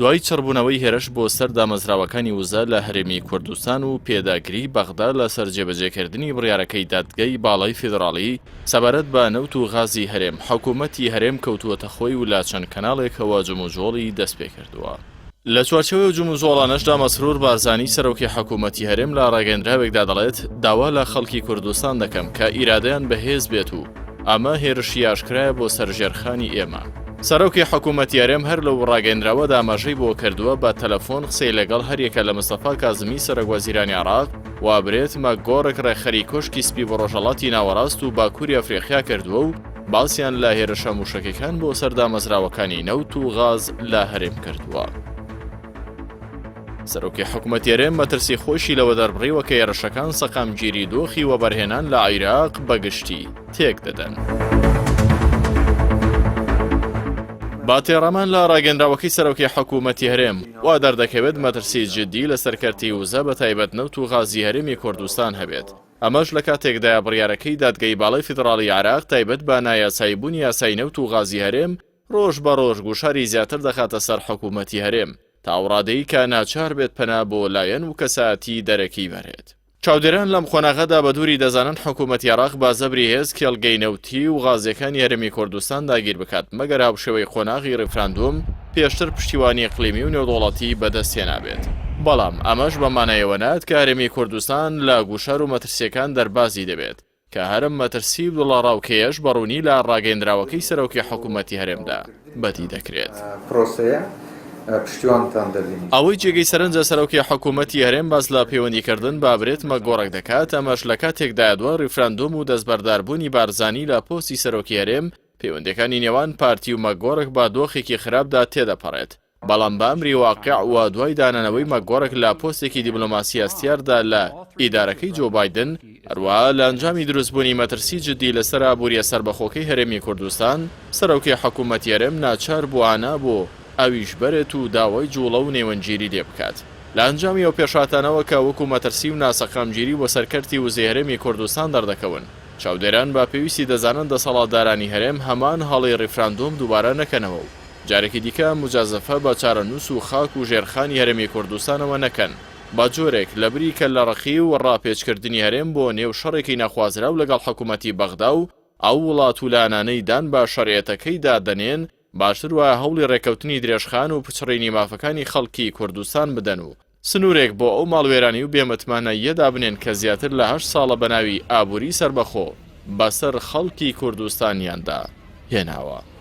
دوای چڕبوونەوەی هێرش بۆ سەر دامەزراوەکانی وزە لە هەرێمی کوردستان و پێداگری بەغدا لە سەر جێبەجێکردنی بڕیارەکەی دادگای باڵای فیدراڵی سەبارەت بە نەوت و غازی هەرێم حکوومەتی هەرێم کەوتووەتە خۆی و لا چەند کەناڵێکەوە جموجۆڵی دەست پێ کردووە. لە چوارچەوەی جموجۆڵانەشدا مەسرور بارزانی سەرۆکی حکوومەتی هەرێم لە ڕاگەیەندراوێکدا دەڵێت داوا لە خەڵکی کوردستان دەکەم کە ئیرادەیان بەهێز بێت و ئەمە هێرشی ئاشکرایە بۆ سەرژێرخانی ئێمە. سەرۆکی حکوومەتی هەرێم هەر لەو ڕاگەیەندراوەدا ئاماژەی بۆ کردووە بە تەلەفۆن قسەی لەگەڵ هەریەکە لە مستەفا کازمی سەرۆکوەزیرانی عێراق وابرێت مەکگۆڕک ڕێخەری کۆشکی سپی بە ڕۆژهەڵاتی ناوەڕاست و باکووری ئەفریقیا کردووە و باسییان لە هێرشە موشەکەکان بۆ سەردامەزراوەکانی نەوت و غاز لە هەرێم کردووە. سەرۆکی حکوومەتی هەرێم مەترسی خۆشی لەوە دەربڕیوە کە هێرشەکان سەقامگیری دۆخی وەبەرهێنان لە عێراق بەگشتی تێک دەدەن. باتێڕەمان لە ڕاگەندراوەکەی سەرۆکی حکوومەتی هەرێم وا دەردەکەوێت مەترسی جددی لە سەرکەرتی وزە بە تایبەت نەوت و غازی هەرێمی کوردستان هەبێت. ئەمەش لە کاتێکدا بڕیارەکەی دادگای باڵای فیدراڵی عێراق تایبەت بە نایاساییبوونی یاسای نەوت و غازی هەرێم ڕۆژ بە ڕۆژ گوشاری زیاتر دەخاتە سەر حکوومەتی هەرێم تا ئەوڕادەی کە ناچار بێت پەنا بۆ لایەن و کەسایەتی دەرەکی بەرێت. چاودێران لەم خۆناغەدا بە دووری دەزانن حکوومەتی عێراق با زەبری هێز کێڵگەی نەوتی و غازیەکانی هەرێمی کوردستان داگیر بکات مەگەر هاوشێوەی خۆناغی ڕێفراندۆم پێشتر پشتیوانی ئیقلیمی و نێودوڵەتی بەدەستهێنابێت. بەڵام ئەمەش بەمانایەوە نات کە هەرێمی کوردستان لە گوشار و مەترسیەکان دەربازی دەبێت کە هەرم مەترسی و دڵاڕاوکێش بەڕوونی لە ڕاگەیەندراوەکەی سەرۆکی حکوومەتی هەرێمدا بەدی دەکرێت. ئەوەی جێگەی سەرنجە سەرۆکی حکوومەتی هەرێم باز لە پەیوەندیکردن بابرێت مەگۆڕک دەکات ئەمەش لە کاتێکدا دووە ڕیفراندۆم و دەستبەرداربوونی بارزانی لە پۆستی سەرۆکی هەرێم پەیوەندیەکانی نێوان پارتی و مەگۆڕک با دۆخێکی خراپدا تێدەپەڕێت. بەڵام بە ئەمری واقع و دوای دانەنەوەی مەگۆڕک لە پۆستێکی دیبلۆماسی ئەستیاردا لە ئیدارەکەی جۆ بایدن هەروەها لە ئەنجامی دروستبوونی مەترسی جددی لەسەر ئابووریە سەربەخۆکەی هەرێمی کوردستان سەرۆکی حکوومەتی هەرێم ناچار بووانە بۆ ئەویش بەرێت و داوای جوڵە و نێوەنگیری لێ بکات. لە ئەنجامی ئەو پێشاتانەوە کە وەکو مەترسی و ناسەقامگیری بۆ سەرکەرتی وزەی هەرێمی کوردستان دەردەکەون چاودێران با پێویستی دەزانن دەسەڵاتدارانی هەرێم هەمان هەڵی ڕیفراندۆم دووبارە نەکەنەوە و جارێکی دیکە مجازەفە بە چارەنووس و خاک و ژێرخانی هەرێمی کوردستانەوە نەکەن با جۆرێک لەبری کە لە ڕەخی و ڕاپێچکردنی هەرێم بۆ نێو شەڕێکی نەخوازرا و لەگەڵ حکوومەتی بەغدا و ئەو وڵات و لانانەی دان بە شەڕێتەکەیدا دەنێن باشتر وایە هەوڵی ڕێکەوتنی درێژخان و پچڕینی مافەکانی خەڵکی کوردستان بدەن و سنوورێک بۆ ئەو ماڵوێرانی و بێمەتمانە یەدا بنێن کە زیاتر لە 8 ساڵە بەناوی ئابووری سەربەخۆ بەسەر خەڵکی کوردستانیاندا هێناوە.